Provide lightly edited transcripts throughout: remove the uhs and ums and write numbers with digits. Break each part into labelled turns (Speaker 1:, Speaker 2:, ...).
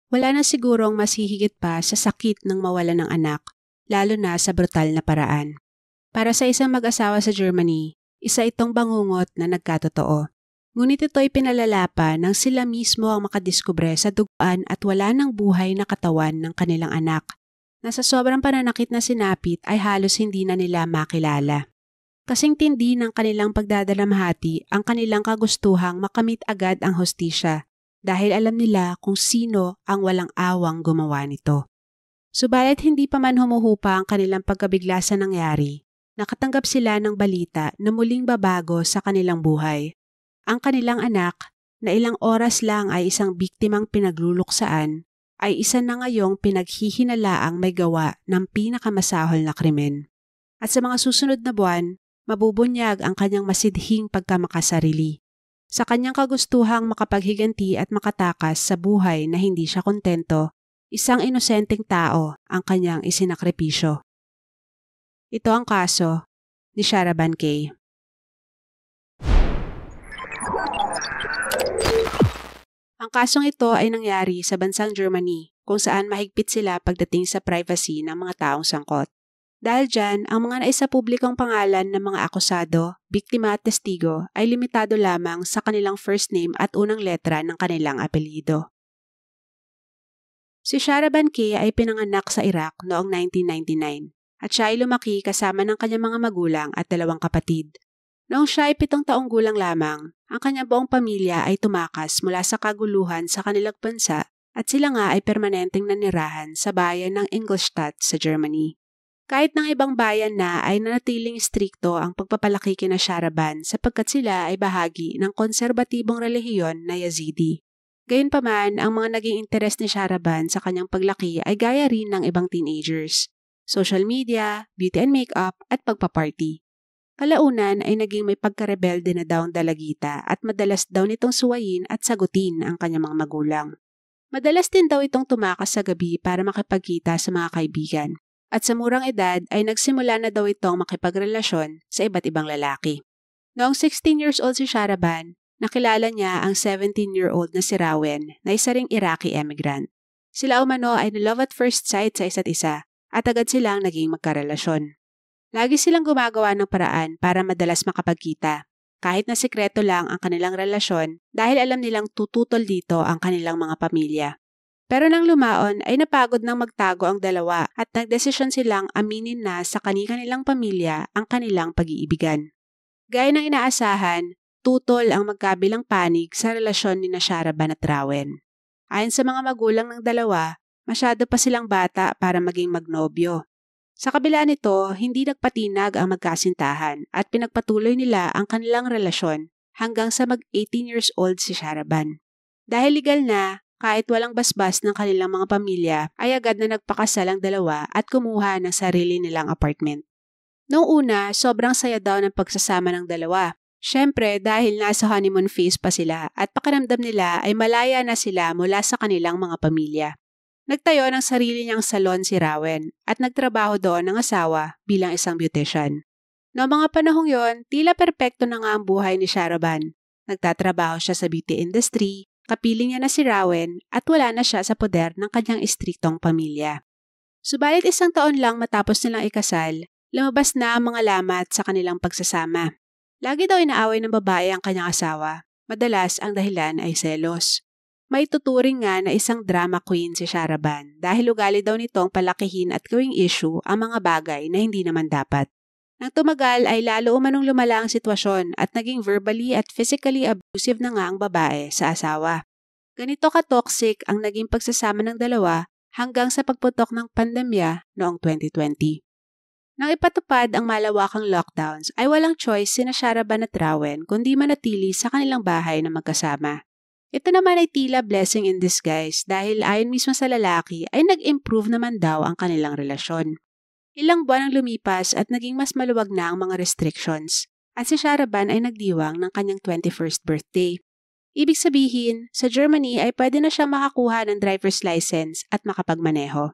Speaker 1: Wala na sigurong mas hihigit pa sa sakit ng mawalan ng anak, lalo na sa brutal na paraan. Para sa isang mag-asawa sa Germany, isa itong bangungot na nagkatotoo. Ngunit ito'y pinalala pa nang sila mismo ang makadiskubre sa duguan at wala ng buhay na katawan ng kanilang anak, na sa sobrang pananakit na sinapit ay halos hindi na nila makilala. Kasing tindi ng kanilang pagdadalamhati ang kanilang kagustuhang makamit agad ang hustisya dahil alam nila kung sino ang walang awang gumawa nito. Subalit hindi pa man humuhupa ang kanilang pagkabigla sa nangyari, nakatanggap sila ng balita na muling babago sa kanilang buhay. Ang kanilang anak, na ilang oras lang ay isang biktimang pinagluluksaan, ay isa na ngayong pinaghihinalaang may gawa ng pinakamasahol na krimen. At sa mga susunod na buwan, mabubunyag ang kanyang masidhing pagkamakasarili. Sa kanyang kagustuhang makapaghiganti at makatakas sa buhay na hindi siya kontento, isang inosenteng tao ang kanyang isinakripisyo. Ito ang kaso ni Sharaban K. Ang kasong ito ay nangyari sa bansang Germany kung saan mahigpit sila pagdating sa privacy ng mga taong sangkot. Dahil dyan, ang mga naisapublikong pangalan ng mga akusado, biktima at testigo ay limitado lamang sa kanilang first name at unang letra ng kanilang apelyido. Si Sharaban K ay pinanganak sa Iraq noong 1999 at siya ay lumaki kasama ng kanyang mga magulang at 2 kapatid. Noong siya ay 7 taong gulang lamang, ang kanyang buong pamilya ay tumakas mula sa kaguluhan sa kanilang bansa at sila nga ay permanenteng nanirahan sa bayan ng Ingolstadt sa Germany. Kahit ng ibang bayan na ay nanatiling strikto ang pagpapalaki kina Sharaban sapagkat sila ay bahagi ng konserbatibong relihiyon na Yazidi. Gayunpaman, ang mga naging interes ni Sharaban sa kanyang paglaki ay gaya rin ng ibang teenagers. Social media, beauty and makeup at pagpaparty. Kalaunan ay naging may pagkarebelde na daw ang dalagita at madalas daw nitong suwayin at sagutin ang kanyang mga magulang. Madalas din daw itong tumakas sa gabi para makipagkita sa mga kaibigan. At sa murang edad ay nagsimula na daw itong makipagrelasyon sa iba't ibang lalaki. Noong 16 years old si Sharaban, nakilala niya ang 17-year-old na si Rawen na isa ring Iraqi emigrant. Sila umano ay na-love at first sight sa isa't isa at agad silang naging magkarelasyon. Lagi silang gumagawa ng paraan para madalas makapagkita, kahit na sikreto lang ang kanilang relasyon dahil alam nilang tututol dito ang kanilang mga pamilya. Pero nang lumaon ay napagod nang magtago ang dalawa at nagdesisyon silang aminin na sa kanilang pamilya ang kanilang pag-iibigan. Gaya ng inaasahan, tutol ang magkabilang panig sa relasyon ni Sharaban at Rawen. Ayon sa mga magulang ng dalawa, masyado pa silang bata para maging magnobyo. Sa kabila nito, hindi nagpatinag ang magkasintahan at pinagpatuloy nila ang kanilang relasyon hanggang sa mag-18 years old si Sharaban. Dahil legal na, kahit walang basbas ng kanilang mga pamilya, ay agad na nagpakasal ang dalawa at kumuha ng sarili nilang apartment. Noong una, sobrang saya daw ng pagsasama ng dalawa. Siyempre dahil nasa honeymoon phase pa sila at pakiramdam nila ay malaya na sila mula sa kanilang mga pamilya. Nagtayo ng sarili niyang salon si Rawen at nagtrabaho doon ng asawa bilang isang beautician. Noong mga panahong yon, tila perpekto na nga ang buhay ni Sharaban. Nagtatrabaho siya sa beauty industry, kapiling niya na si Rawen at wala na siya sa poder ng kanyang istriktong pamilya. Subalit 1 taon lang matapos nilang ikasal, lumabas na ang mga lamat sa kanilang pagsasama. Lagi daw inaaway ng babae ang kanyang asawa. Madalas ang dahilan ay selos. May tuturing nga na isang drama queen si Sharaban dahil ugali daw nitong palakihin at gawing issue ang mga bagay na hindi naman dapat. Nang tumagal ay lalo umanong lumala ang sitwasyon at naging verbally at physically abusive na nga ang babae sa asawa. Ganito ka-toxic ang naging pagsasama ng dalawa hanggang sa pagputok ng pandemya noong 2020. Nang ipatupad ang malawakang lockdowns ay walang choice sina Sharaban at Rawen kundi manatili sa kanilang bahay na magkasama. Ito naman ay tila blessing in disguise dahil ayon mismo sa lalaki ay nag-improve naman daw ang kanilang relasyon. Ilang buwan ang lumipas at naging mas maluwag na ang mga restrictions at si Sharaban ay nagdiwang ng kanyang 21st birthday. Ibig sabihin, sa Germany ay pwede na siyang makakuha ng driver's license at makapagmaneho.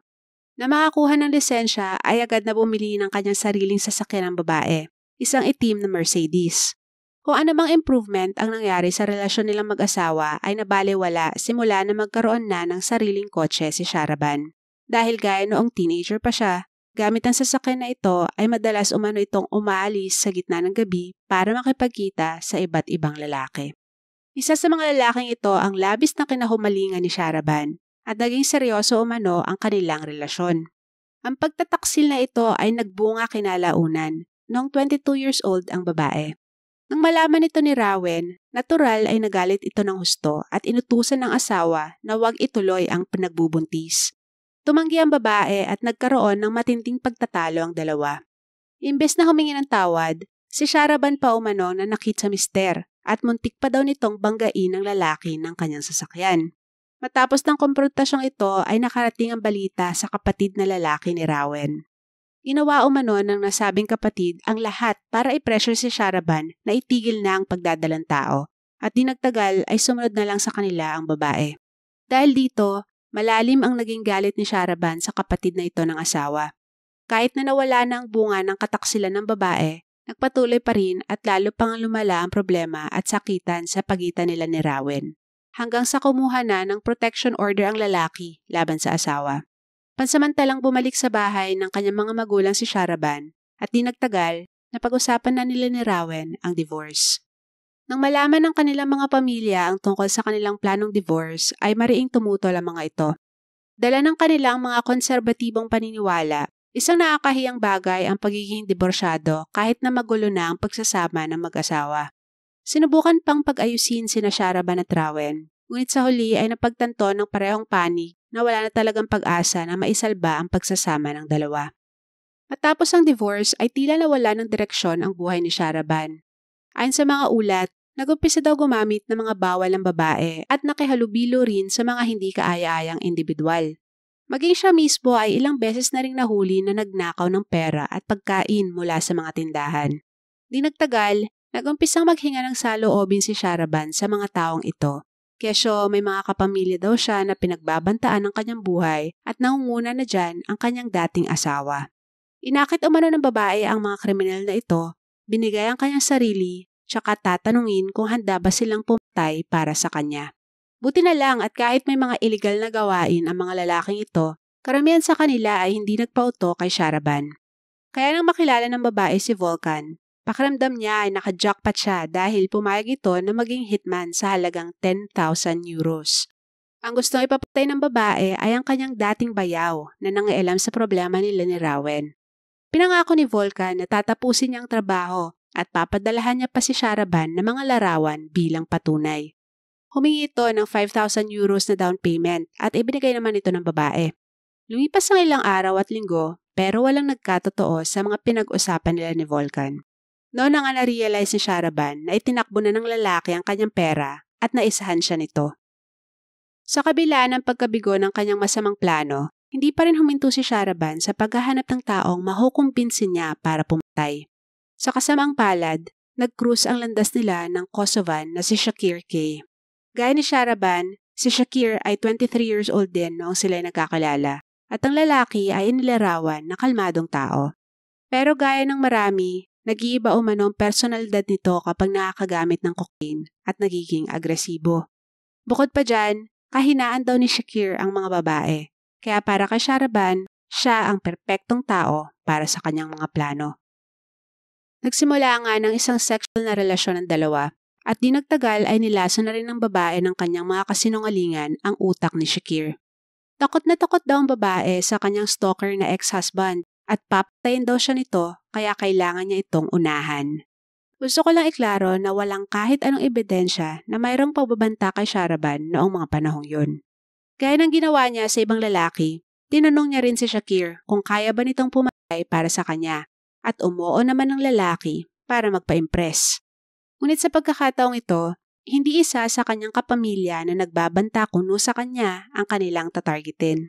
Speaker 1: Na makakuha ng lisensya ay agad na bumili ng kanyang sariling sasakyan ng babae, isang itim na Mercedes. Kung anumang improvement ang nangyari sa relasyon nilang mag-asawa ay nabalewala simula na magkaroon na ng sariling kotse si Sharaban. Dahil gaya noong teenager pa siya, gamit ang sasakyan na ito ay madalas umano itong umaalis sa gitna ng gabi para makipagkita sa iba't ibang lalaki. Isa sa mga lalaking ito ang labis na kinahumalingan ni Sharaban at naging seryoso umano ang kanilang relasyon. Ang pagtataksil na ito ay nagbunga kinalaunan noong 22 years old ang babae. Nang malaman ito ni Rowan, natural ay nagalit ito ng husto at inutusan ng asawa na huwag ituloy ang pinagbubuntis. Tumanggi ang babae at nagkaroon ng matinding pagtatalo ang dalawa. Imbes na humingi ng tawad, si Sharaban pa umano na nakit sa mister at muntik pa daw nitong banggain ng lalaki ng kanyang sasakyan. Matapos ng komprontasyong ito ay nakarating ang balita sa kapatid na lalaki ni Rowan. Ginawa umano ng nasabing kapatid ang lahat para i-pressure si Sharaban na itigil na ang pagdadalang tao at di nagtagal ay sumunod na lang sa kanila ang babae. Dahil dito, malalim ang naging galit ni Sharaban sa kapatid na ito ng asawa. Kahit na nawala na ang bunga ng kataksilan ng babae, nagpatuloy pa rin at lalo pang lumala ang problema at sakitan sa pagitan nila ni Rowan. Hanggang sa kumuha na ng protection order ang lalaki laban sa asawa. Pansamantalang bumalik sa bahay ng kanyang mga magulang si Sharaban at di nagtagal na pag-usapan na nila ni Rowan ang divorce. Nang malaman ng kanilang mga pamilya ang tungkol sa kanilang planong divorce ay mariing tumutol ang mga ito. Dala ng kanilang mga konserbatibong paniniwala, isang nakakahiyang bagay ang pagiging diborsyado kahit na magulo na ang pagsasama ng mag-asawa. Sinubukan pang pag-ayusin sina Sharaban at Rowan, ngunit sa huli ay napagtanto ng parehong panig na wala na talagang pag-asa na maisalba ang pagsasama ng dalawa. Matapos ang divorce ay tila nawala ng direksyon ang buhay ni Sharaban. Ayon sa mga ulat, nag-umpisa daw gumamit ng mga bawal ng babae at nakihalubilo rin sa mga hindi kaaya-ayang individual. Maging siya mismo ay ilang beses na ring nahuli na nagnakaw ng pera at pagkain mula sa mga tindahan. Di nagtagal, nag-umpisang maghinga ng saloobin si Sharaban sa mga taong ito. Kesyo may mga kapamilya daw siya na pinagbabantaan ng kanyang buhay at nangunguna na dyan ang kanyang dating asawa. Inakit umano ng babae ang mga kriminal na ito, binigay ang kanyang sarili, tsaka tatanungin kung handa ba silang pumatay para sa kanya. Buti na lang at kahit may mga illegal na gawain ang mga lalaking ito, karamihan sa kanila ay hindi nagpauto kay Sharaban. Kaya nang makilala ng babae si Volkan, pakiramdam niya ay naka-jackpot siya dahil pumayag ito na maging hitman sa halagang 10,000 euros. Ang gustong ipapatay ng babae ay ang kanyang dating bayaw na nangaialam sa problema nila ni Rowan. Pinangako ni Volkan na tatapusin niya ang trabaho at papadalahan niya pa si Sharaban ng mga larawan bilang patunay. Humingi ito ng 5,000 euros na down payment at ibinigay naman ito ng babae. Lumipas ang ilang araw at linggo pero walang nagkatotoo sa mga pinag-usapan nila ni Volkan. Noon na nga na-realize ni Sharaban na itinakbo na ng lalaki ang kanyang pera at naisahan siya nito. Sa kabila ng pagkabigo ng kanyang masamang plano, hindi pa rin huminto si Sharaban sa paghahanap ng taong mahukumpinsin niya para pumatay. Sa kasamang palad, nag-cruise ang landas nila ng Kosovan na si Shakir K. Gaya ni Sharaban, si Shakir ay 23 years old din noong sila nagkakilala at ang lalaki ay inilarawan na kalmadong tao. Pero gaya ng marami, nag-iiba umano ang personalidad nito kapag nakakagamit ng cocaine at nagiging agresibo. Bukod pa dyan, kahinaan daw ni Shakir ang mga babae. Kaya para kay Sharaban, siya ang perpektong tao para sa kanyang mga plano. Nagsimula nga ng isang sexual na relasyon ng dalawa at di nagtagal ay nilason na rin ng babae ng kanyang mga kasinungalingan ang utak ni Shakir. Takot na takot daw ang babae sa kanyang stalker na ex-husband at papatayin daw siya nito kaya kailangan niya itong unahan. Gusto ko lang iklaro na walang kahit anong ebidensya na mayroong pagbabanta kay Sharaban noong mga panahong yun. Gaya ng ginawa niya sa ibang lalaki, tinanong niya rin si Shakir kung kaya ba nitong pumatay para sa kanya at umuo naman ng lalaki para magpa-impress. Ngunit sa pagkakataong ito, hindi isa sa kanyang kapamilya na nagbabanta kuno sa kanya ang kanilang tatargetin.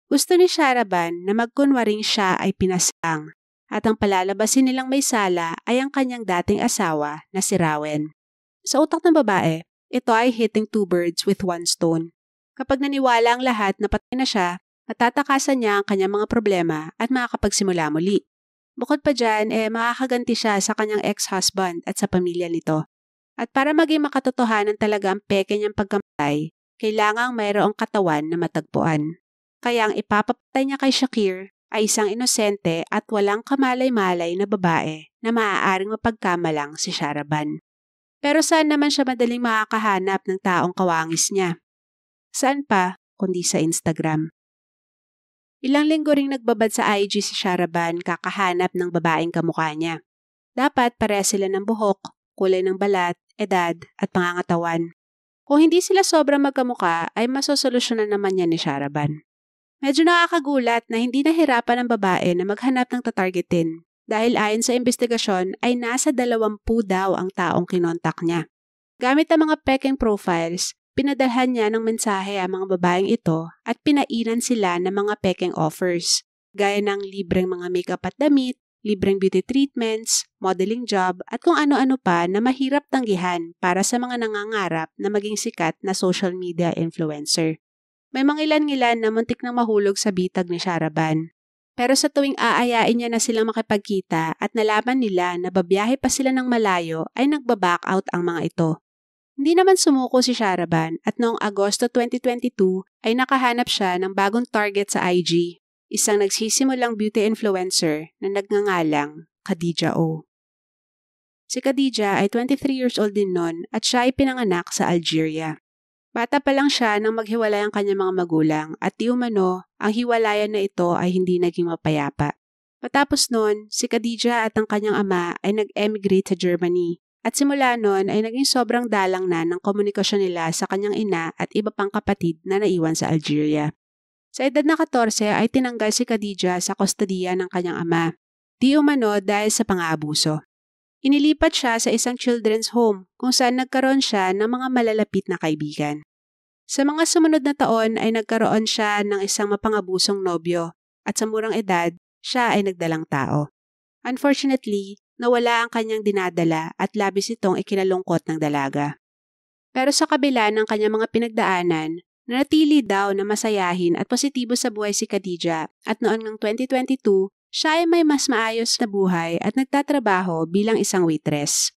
Speaker 1: Gusto ni Sharaban na magkunwaring siya ay pinasang at ang palalabasin nilang may sala ay ang kanyang dating asawa na si Rowan. Sa utak ng babae, ito ay hitting two birds with one stone. Kapag naniwala ang lahat na patay na siya, matatakasan niya ang kanyang mga problema at makakapagsimula muli. Bukod pa dyan, makakaganti siya sa kanyang ex-husband at sa pamilya nito. At para maging makatotohanan talaga ang peke niyang pagkamatay, kailangang mayroong katawan na matagpuan. Kaya ang ipapapatay niya kay Shakir ay isang inosente at walang kamalay-malay na babae na maaaring mapagkamalang si Sharaban. Pero saan naman siya madaling makakahanap ng taong kawangis niya? Saan pa kundi sa Instagram? Ilang linggo ring nagbabad sa IG si Sharaban kakahanap ng babaeng kamukha niya. Dapat pareha sila ng buhok, kulay ng balat, edad at pangangatawan. Kung hindi sila sobrang magkamukha ay masosolusyonan naman niya ni Sharaban. Medyo nakakagulat na hindi nahirapan ang babae na maghanap ng tatargetin dahil ayon sa investigasyon ay nasa 20 daw ang taong kinontak niya. Gamit ang mga peking profiles, pinadalhan niya ng mensahe ang mga babaeng ito at pinainan sila ng mga peking offers, gaya ng libreng mga makeup at damit, libreng beauty treatments, modeling job at kung ano-ano pa na mahirap tanggihan para sa mga nangangarap na maging sikat na social media influencer. May mangilan-ngilan na muntik nang mahulog sa bitag ni Sharaban. Pero sa tuwing aayain niya na silang makipagkita at nalaman nila na babiyahe pa sila ng malayo ay nagbaback out ang mga ito. Hindi naman sumuko si Sharaban at noong Agosto 2022 ay nakahanap siya ng bagong target sa IG, isang nagsisimulang beauty influencer na nagngangalang Khadija O. Si Khadija ay 23 years old din noon at siya ay pinanganak sa Algeria. Bata pa lang siya nang maghiwalay ang kanyang mga magulang at di umano, ang hiwalayan na ito ay hindi naging mapayapa. Matapos noon, si Khadija at ang kanyang ama ay nag-emigrate sa Germany at simula noon ay naging sobrang dalang na ng komunikasyon nila sa kanyang ina at iba pang kapatid na naiwan sa Algeria. Sa edad na 14 ay tinanggal si Khadija sa kustodiya ng kanyang ama. Di umano dahil sa pang-aabuso. Inilipat siya sa isang children's home kung saan nagkaroon siya ng mga malalapit na kaibigan. Sa mga sumunod na taon ay nagkaroon siya ng isang mapangabusong nobyo at sa murang edad, siya ay nagdalang tao. Unfortunately, nawala ang kanyang dinadala at labis itong ikinalungkot ng dalaga. Pero sa kabila ng kanyang mga pinagdaanan, nanatili daw na masayahin at positibo sa buhay si Khadija at noon ng 2022, siya ay may mas maayos na buhay at nagtatrabaho bilang isang waitress.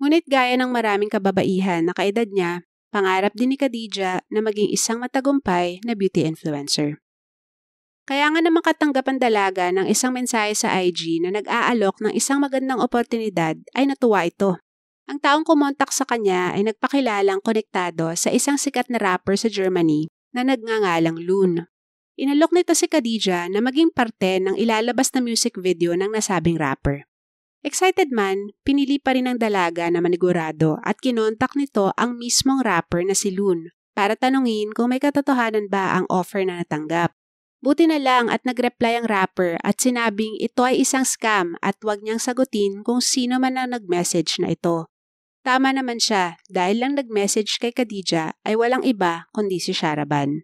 Speaker 1: Ngunit gaya ng maraming kababaihan na kaedad niya, pangarap din ni Khadija na maging isang matagumpay na beauty influencer. Kaya nga naman katanggap ang dalaga ng isang mensahe sa IG na nag-aalok ng isang magandang oportunidad ay natuwa ito. Ang taong kumontak sa kanya ay nagpakilalang konektado sa isang sikat na rapper sa Germany na nagngangalang Loon. Inalok nito si Khadija na maging parte ng ilalabas na music video ng nasabing rapper. Excited man, pinili pa rin ng dalaga na manigurado at kinontak nito ang mismong rapper na si Loon para tanungin kung may katotohanan ba ang offer na natanggap. Buti na lang at nag-reply ang rapper at sinabing ito ay isang scam at huwag niyang sagutin kung sino man ang nag-message na ito. Tama naman siya dahil lang nag-message kay Khadija ay walang iba kundi si Sharaban.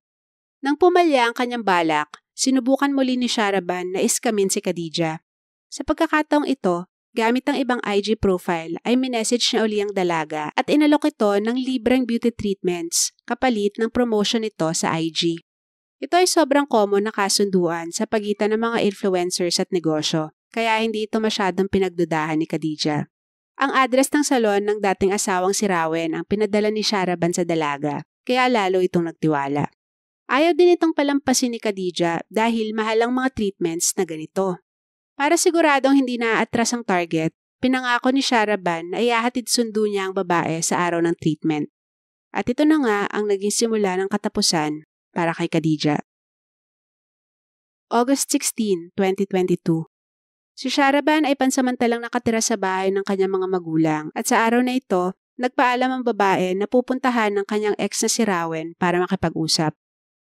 Speaker 1: Nang pumalya ang kanyang balak, sinubukan muli ni Sharaban na iskamin si Khadija. Sa pagkakataong ito, gamit ang ibang IG profile ay minessage niya uli ang dalaga at inalok ito ng libreng beauty treatments kapalit ng promotion nito sa IG. Ito ay sobrang common na kasunduan sa pagitan ng mga influencers at negosyo, kaya hindi ito masyadong pinagdudahan ni Khadija. Ang address ng salon ng dating asawang si Rawen ang pinadala ni Sharaban sa dalaga, kaya lalo itong nagtiwala. Ayaw din itong palampasin ni Khadija dahil mahal ang mga treatments na ganito. Para siguradong hindi naaatras ang target, pinangako ni Sharaban na ihahatid sundo niya ang babae sa araw ng treatment. At ito na nga ang naging simula ng katapusan para kay Khadija. August 16, 2022. Si Sharaban ay pansamantalang nakatira sa bahay ng kanyang mga magulang at sa araw na ito, nagpaalam ang babae na pupuntahan ng kanyang ex na si Rawen para makipag-usap.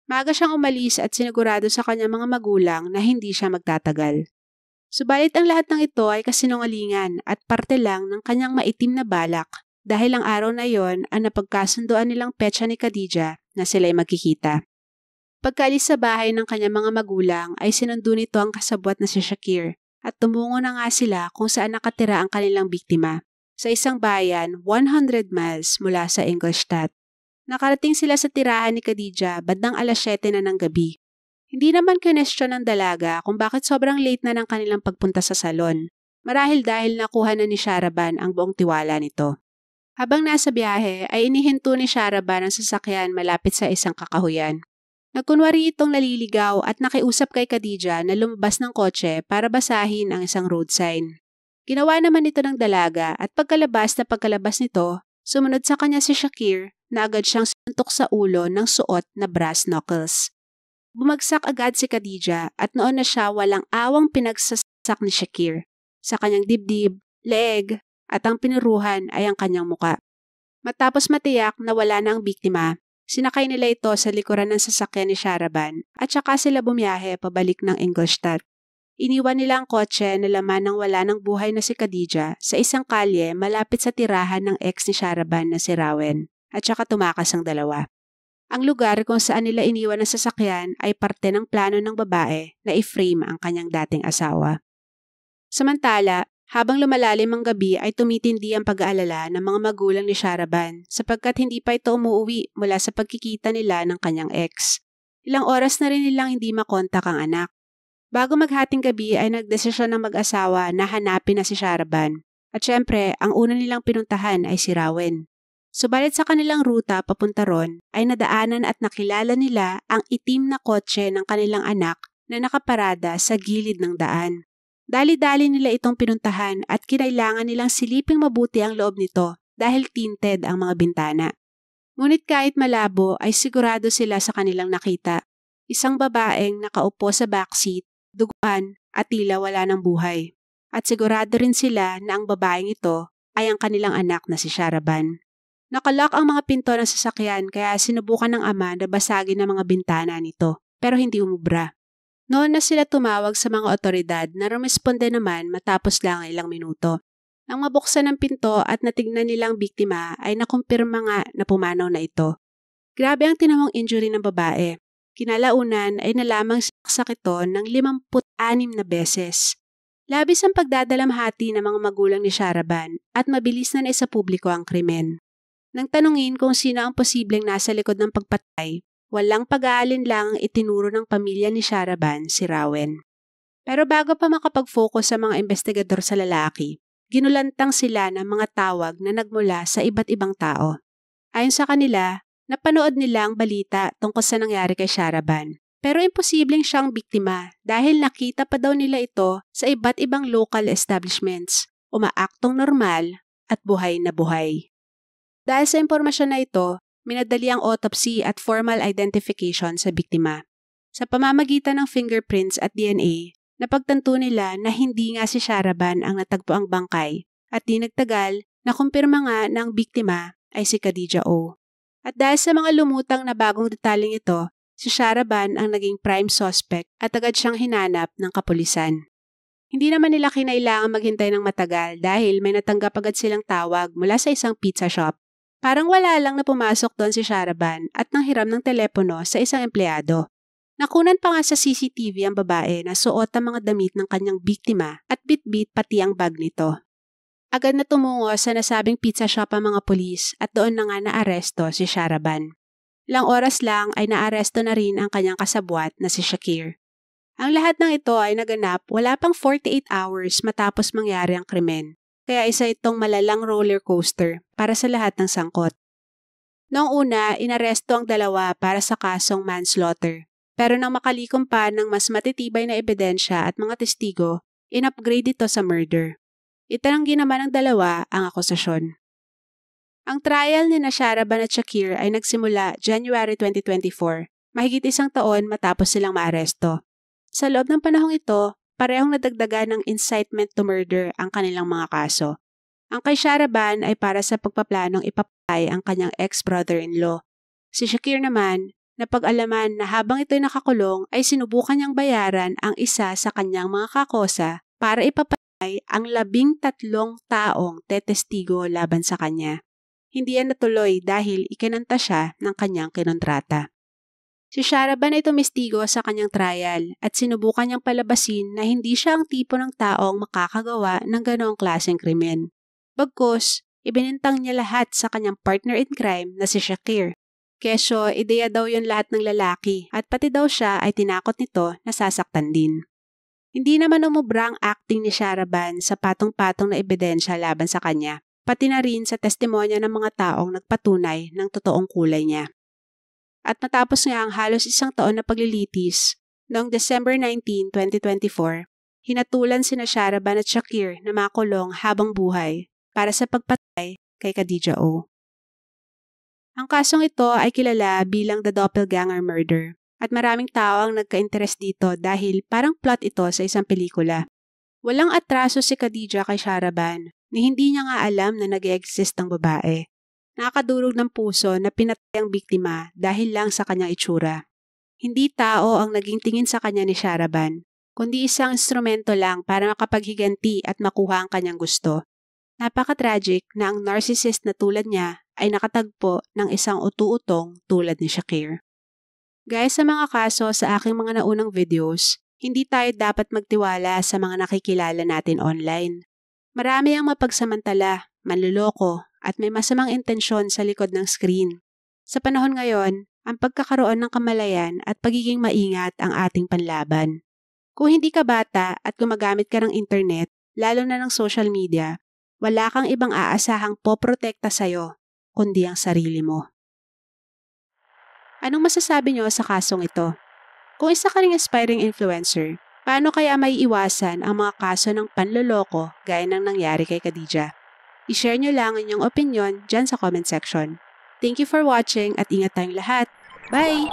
Speaker 1: Maaga siyang umalis at sinigurado sa kanyang mga magulang na hindi siya magtatagal. Subalit ang lahat ng ito ay kasinungalingan at parte lang ng kanyang maitim na balak dahil ang araw na yon ang napagkasunduan nilang petsa ni Khadija na sila'y magkikita. Pagkaalis sa bahay ng kanyang mga magulang ay sinundo nito ang kasabwat na si Shakir at tumungo na nga sila kung saan nakatira ang kanilang biktima, sa isang bayan 100 miles mula sa Ingolstadt. Nakarating sila sa tirahan ni Khadija bandang alas 7 na ng gabi. Hindi naman kinestyon ng dalaga kung bakit sobrang late na ng kanilang pagpunta sa salon. Marahil dahil nakuha na ni Sharaban ang buong tiwala nito. Habang nasa biyahe ay inihinto ni Sharaban ang sasakyan malapit sa isang kakahuyan. Nagkunwari itong naliligaw at nakiusap kay Khadija na lumabas ng kotse para basahin ang isang road sign. Ginawa naman ito ng dalaga at pagkalabas nito, sumunod sa kanya si Shakir na agad siyang suntok sa ulo ng suot na brass knuckles. Bumagsak agad si Khadija at noon na siya walang awang pinagsasak ni Shakir. Sa kanyang dibdib, leeg, at ang pinuruhan ay ang kanyang muka. Matapos matiyak na wala na ang biktima, sinakay nila ito sa likuran ng sasakyan ni Sharaban at saka sila bumiyahe pabalik ng Ingolstadt. Iniwan nila ang kotse na laman ng wala ng buhay na si Khadija sa isang kalye malapit sa tirahan ng ex ni Sharaban na si Rawen at saka tumakas ang dalawa. Ang lugar kung saan nila iniwan ang sasakyan ay parte ng plano ng babae na i-frame ang kanyang dating asawa. Samantala, habang lumalalim ang gabi ay tumitindi ang pag-aalala ng mga magulang ni Sharaban sapagkat hindi pa ito umuwi mula sa pagkikita nila ng kanyang ex. Ilang oras na rin nilang hindi makontak ang anak. Bago maghating gabi ay nagdesisyon ng mag-asawa na hanapin na si Sharaban. At syempre, ang una nilang pinuntahan ay si Rawen. Subalit sa kanilang ruta papunta ron ay nadaanan at nakilala nila ang itim na kotse ng kanilang anak na nakaparada sa gilid ng daan. Dali-dali nila itong pinuntahan at kinailangan nilang siliping mabuti ang loob nito dahil tinted ang mga bintana. Ngunit kahit malabo ay sigurado sila sa kanilang nakita. Isang babaeng nakaupo sa backseat, duguan at tila wala ng buhay. At sigurado rin sila na ang babaeng ito ay ang kanilang anak na si Sharaban. Nakalock ang mga pinto ng sasakyan kaya sinubukan ng ama na basagin ang mga bintana nito pero hindi umubra. Noon na sila tumawag sa mga otoridad na rumesponde naman matapos lang ang ilang minuto. Nang mabuksan ang pinto at natignan nilang biktima ay nakumpirma nga na pumanaw na ito. Grabe ang tinamong injury ng babae. Kinalaunan ay nalamang saksak ito ng 56 na beses. Labis ang pagdadalamhati ng mga magulang ni Sharaban at mabilis na naisapubliko ang krimen. Nang tanungin kung sino ang posibleng nasa likod ng pagpatay, walang pag-aalin lang ang itinuro ng pamilya ni Sharaban si Rawen. Pero bago pa makapag-focus sa mga investigador sa lalaki, ginulantang sila ng mga tawag na nagmula sa iba't ibang tao. Ayon sa kanila, napanood nila ang balita tungkol sa nangyari kay Sharaban. Pero imposibleng siyang biktima dahil nakita pa daw nila ito sa iba't ibang local establishments, umaaktong normal at buhay na buhay. Dahil sa impormasyon na ito, minadali ang autopsy at formal identification sa biktima. Sa pamamagitan ng fingerprints at DNA, napagtanto nila na hindi nga si Sharaban ang natagpuang bangkay at di nagtagal, nakumpirma nga na ang biktima ay si Khadija O. At dahil sa mga lumutang na bagong detaling ito, si Sharaban ang naging prime suspect at agad siyang hinanap ng kapulisan. Hindi naman nila kinailangan maghintay ng matagal dahil may natanggap agad silang tawag mula sa isang pizza shop. Parang wala lang na pumasok doon si Sharaban at nanghiram ng telepono sa isang empleyado. Nakunan pa nga sa CCTV ang babae na suot ang mga damit ng kanyang biktima at bit-bit pati ang bag nito. Agad na tumungo sa nasabing pizza shop ang mga pulis at doon na nga naaresto si Sharaban. Ilang oras lang ay naaresto na rin ang kanyang kasabwat na si Shakir. Ang lahat ng ito ay naganap wala pang 48 hours matapos mangyari ang krimen. Kaya isa itong malalang roller coaster para sa lahat ng sangkot. Noong una, inaresto ang dalawa para sa kasong manslaughter. Pero nang makalikom pa ng mas matitibay na ebidensya at mga testigo, in-upgrade ito sa murder. Itinanggi naman ng dalawa ang akusasyon. Ang trial ni Sharaban at Shakir ay nagsimula January 2024, mahigit isang taon matapos silang maaresto. Sa loob ng panahong ito, parehong nadagdagan ng incitement to murder ang kanilang mga kaso. Ang kay Sharaban ay para sa pagpaplanong ipapatay ang kanyang ex-brother-in-law. Si Shakir naman, napag-alaman na habang ito'y nakakulong ay sinubukan niyang bayaran ang isa sa kanyang mga kakosa para ipapatay ang 13 taong tetestigo laban sa kanya. Hindi yan natuloy dahil ikinanta siya ng kanyang kinontrata. Si Sharaban ay tumistigo sa kanyang trial at sinubukan niyang palabasin na hindi siya ang tipo ng taong makakagawa ng ganoong klaseng krimen. Bagkus, ibinintang niya lahat sa kanyang partner in crime na si Shakir. Kesyo, ideya daw yon lahat ng lalaki at pati daw siya ay tinakot nito na sasaktan din. Hindi naman umubra ang acting ni Sharaban sa patong-patong na ebidensya laban sa kanya. pati na rin sa testimonya ng mga taong nagpatunay ng totoong kulay niya. At matapos nga ang halos isang taon na paglilitis, noong December 19, 2024, hinatulan sina Sharaban at Shakir na makulong habang buhay para sa pagpatay kay Khadijah O. Ang kasong ito ay kilala bilang the doppelganger murder at maraming tao ang nagka-interes dito dahil parang plot ito sa isang pelikula. Walang atraso si Khadijah kay Sharaban ni hindi niya nga alam na nag-e-exist ang babae. Nakakadurog ng puso na pinatay ang biktima dahil lang sa kanyang itsura. Hindi tao ang naging tingin sa kanya ni Sharaban, kundi isang instrumento lang para makapaghiganti at makuha ang kanyang gusto. Napaka-tragic na ang narcissist na tulad niya ay nakatagpo ng isang utu-utong tulad ni Shakir. Gaya sa mga kaso sa aking mga naunang videos, hindi tayo dapat magtiwala sa mga nakikilala natin online. Marami ang mapagsamantala, manluloko, at may masamang intensyon sa likod ng screen. Sa panahon ngayon, ang pagkakaroon ng kamalayan at pagiging maingat ang ating panlaban. Kung hindi ka bata at gumagamit ka ng internet, lalo na ng social media, wala kang ibang aasahang poprotekta sa'yo, kundi ang sarili mo. Anong masasabi niyo sa kasong ito? Kung isa ka ring aspiring influencer, paano kaya may iwasan ang mga kaso ng panloloko gaya ng nangyari kay Khadijah? I-share nyo lang inyong opinion dyan sa comment section. Thank you for watching at ingat tayong lahat. Bye!